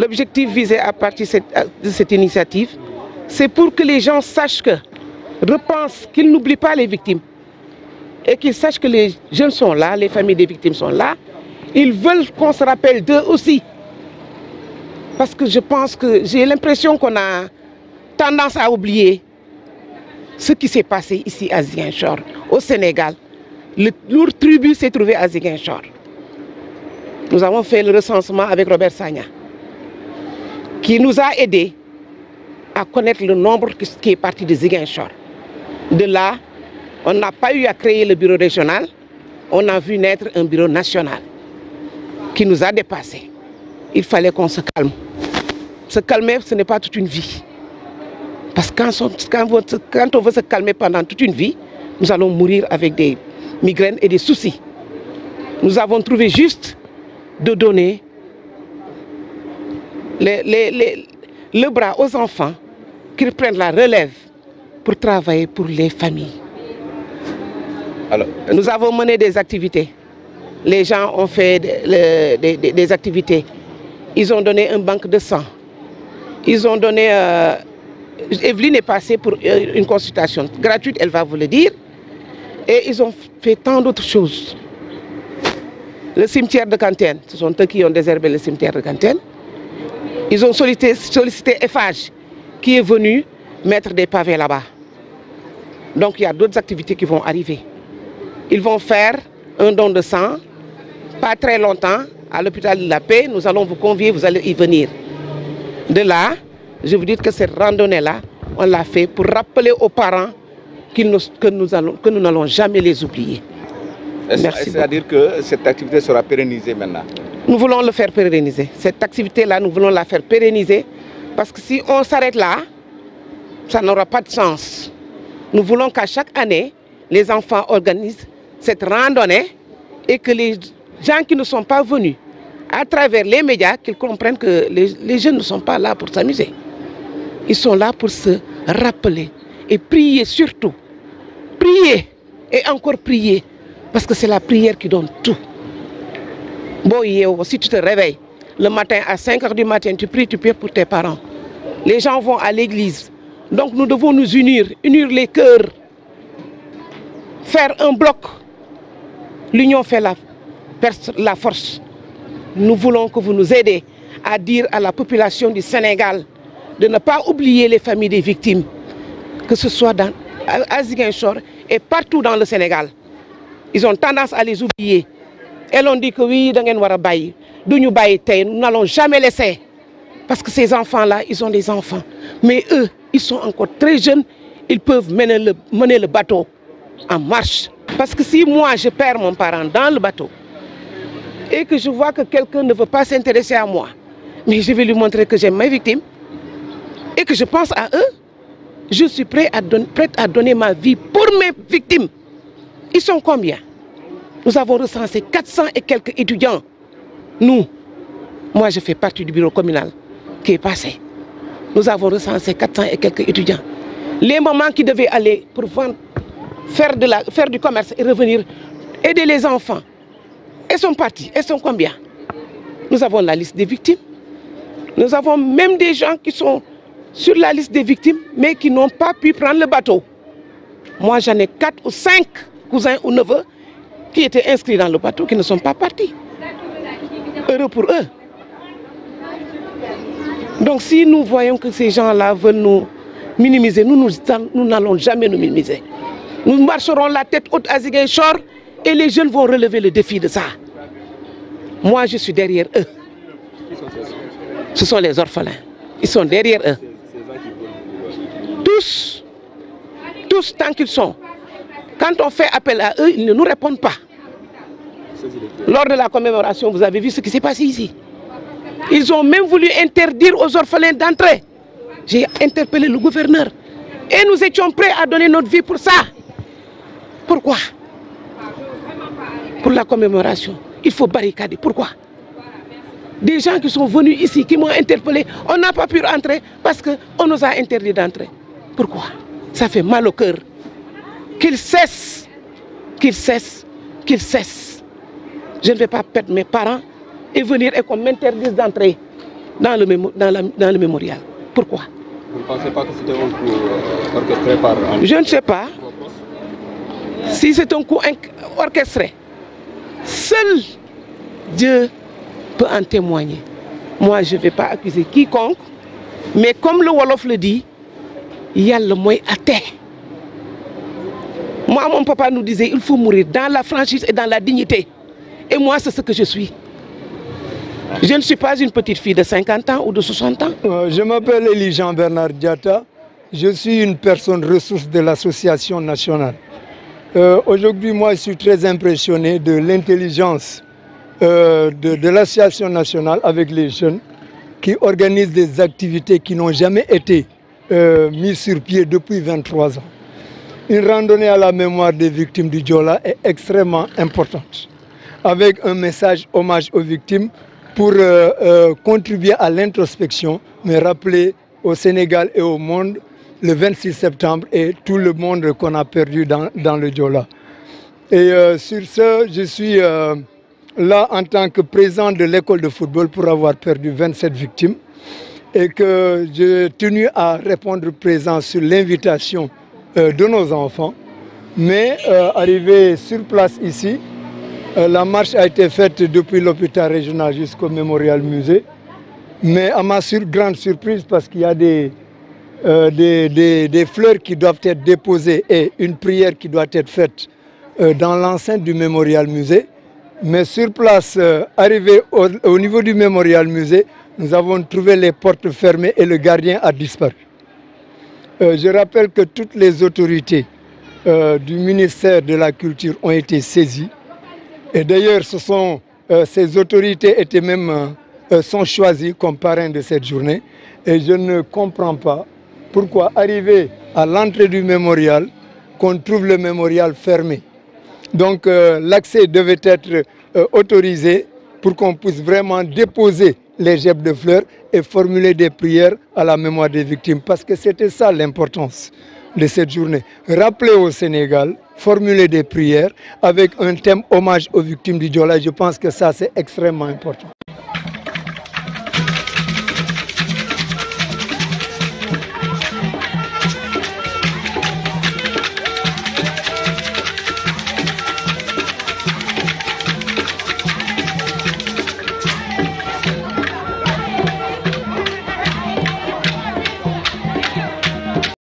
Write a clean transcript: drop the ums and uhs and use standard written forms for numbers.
L'objectif visé à partir de cette initiative, c'est pour que les gens sachent que, repensent, qu'ils n'oublient pas les victimes. Et qu'ils sachent que les jeunes sont là, les familles des victimes sont là. Ils veulent qu'on se rappelle d'eux aussi. Parce que je pense que j'ai l'impression qu'on a tendance à oublier ce qui s'est passé ici à Ziguinchor, au Sénégal. Le lourd tribut s'est trouvé à Ziguinchor. Nous avons fait le recensement avec Robert Sagna, qui nous a aidés à connaître le nombre qui est parti de Ziguinchor. De là, on n'a pas eu à créer le bureau régional, on a vu naître un bureau national qui nous a dépassés. Il fallait qu'on se calme. Se calmer, ce n'est pas toute une vie. Parce que quand on veut se calmer pendant toute une vie, nous allons mourir avec des migraines et des soucis. Nous avons trouvé juste de donner le bras aux enfants qu'ils prennent la relève pour travailler pour les familles. Alors, nous avons mené des activités. Les gens ont fait des activités. Ils ont donné un banque de sang. Ils ont donné... Evelyne est passée pour une consultation gratuite, elle va vous le dire. Et ils ont fait tant d'autres choses. Le cimetière de Kantène, ce sont eux qui ont désherbé le cimetière de Kantène. Ils ont sollicité FH, qui est venu mettre des pavés là-bas. Donc il y a d'autres activités qui vont arriver. Ils vont faire un don de sang, pas très longtemps, à l'hôpital de la Paix. Nous allons vous convier, vous allez y venir. De là, je vous dis que cette randonnée-là, on l'a fait pour rappeler aux parents que nous n'allons jamais les oublier. C'est-à-dire que cette activité sera pérennisée maintenant? Nous voulons le faire pérenniser. Cette activité-là, nous voulons la faire pérenniser parce que si on s'arrête là, ça n'aura pas de sens. Nous voulons qu'à chaque année, les enfants organisent cette randonnée et que les gens qui ne sont pas venus, à travers les médias, qu'ils comprennent que les jeunes ne sont pas là pour s'amuser. Ils sont là pour se rappeler et prier surtout. Prier et encore prier. Parce que c'est la prière qui donne tout. Bon, si tu te réveilles le matin à 5 h du matin, tu pries pour tes parents. Les gens vont à l'église. Donc nous devons nous unir les cœurs. Faire un bloc. L'union fait la force. Nous voulons que vous nous aidez à dire à la population du Sénégal de ne pas oublier les familles des victimes, que ce soit à Ziguinchor et partout dans le Sénégal. Ils ont tendance à les oublier. Elles ont dit que oui, nous n'allons jamais laisser. Parce que ces enfants-là, ils ont des enfants. Mais eux, ils sont encore très jeunes, ils peuvent mener le bateau en marche. Parce que si moi, je perds mon parent dans le bateau, et que je vois que quelqu'un ne veut pas s'intéresser à moi, mais je vais lui montrer que j'aime mes victimes et que je pense à eux, je suis prête à donner ma vie pour mes victimes. Ils sont combien? Nous avons recensé 400 et quelques étudiants. Nous, moi je fais partie du bureau communal qui est passé. Nous avons recensé 400 et quelques étudiants. Les mamans qui devaient aller pour vendre, faire du commerce et revenir, aider les enfants. Elles sont parties. Elles sont combien? Nous avons la liste des victimes. Nous avons même des gens qui sont sur la liste des victimes, mais qui n'ont pas pu prendre le bateau. Moi, j'en ai 4 ou 5 cousins ou neveux qui étaient inscrits dans le bateau, qui ne sont pas partis. Heureux pour eux. Donc si nous voyons que ces gens-là veulent nous minimiser, nous n'allons jamais nous minimiser. Nous marcherons la tête haute à Ziguinchor et les jeunes vont relever le défi de ça. Moi, je suis derrière eux. Ce sont les orphelins. Ils sont derrière eux. Tous tant qu'ils sont. Quand on fait appel à eux, ils ne nous répondent pas. Lors de la commémoration, vous avez vu ce qui s'est passé ici. Ils ont même voulu interdire aux orphelins d'entrer. J'ai interpellé le gouverneur. Et nous étions prêts à donner notre vie pour ça. Pourquoi? Pour la commémoration, il faut barricader. Pourquoi? Des gens qui sont venus ici, qui m'ont interpellé, on n'a pas pu entrer parce qu'on nous a interdit d'entrer. Pourquoi? Ça fait mal au cœur. Qu'ils cessent, qu'ils cessent, qu'ils cessent. Je ne vais pas perdre mes parents et venir et qu'on m'interdise d'entrer. dans le mémorial. Pourquoi? Vous ne pensez pas que c'était un coup orchestré par... Je ne sais pas. Si c'est un coup orchestré, seul Dieu peut en témoigner. Moi, je ne vais pas accuser quiconque, mais comme le Wolof le dit, il y a le moyen à terre. Moi, mon papa nous disait, il faut mourir dans la franchise et dans la dignité. Et moi, c'est ce que je suis. Je ne suis pas une petite fille de 50 ans ou de 60 ans. Je m'appelle Elie Jean-Bernard Diatta. Je suis une personne ressource de l'association nationale. Aujourd'hui, moi, je suis très impressionné de l'intelligence de l'association nationale avec les jeunes qui organisent des activités qui n'ont jamais été mises sur pied depuis 23 ans. Une randonnée à la mémoire des victimes du Diola est extrêmement importante, avec un message hommage aux victimes pour contribuer à l'introspection, mais rappeler au Sénégal et au monde le 26 septembre et tout le monde qu'on a perdu dans le Diola. Et sur ce, je suis là en tant que président de l'école de football pour avoir perdu 27 victimes et que j'ai tenu à répondre présent sur l'invitation de nos enfants. Mais arrivé sur place ici, la marche a été faite depuis l'hôpital régional jusqu'au Mémorial Musée. Mais à ma grande surprise, parce qu'il y a des fleurs qui doivent être déposées et une prière qui doit être faite dans l'enceinte du Mémorial Musée. Mais sur place, arrivé au niveau du Mémorial Musée, nous avons trouvé les portes fermées et le gardien a disparu. Je rappelle que toutes les autorités du ministère de la Culture ont été saisies. Et d'ailleurs, ces autorités étaient même, sont choisies comme parrains de cette journée. Et je ne comprends pas pourquoi, arrivé à l'entrée du mémorial, qu'on trouve le mémorial fermé. Donc l'accès devait être autorisé pour qu'on puisse vraiment déposer les gerbes de fleurs et formuler des prières à la mémoire des victimes. Parce que c'était ça l'importance de cette journée. Rappeler au Sénégal, formuler des prières avec un thème hommage aux victimes du Diola. Je pense que ça c'est extrêmement important.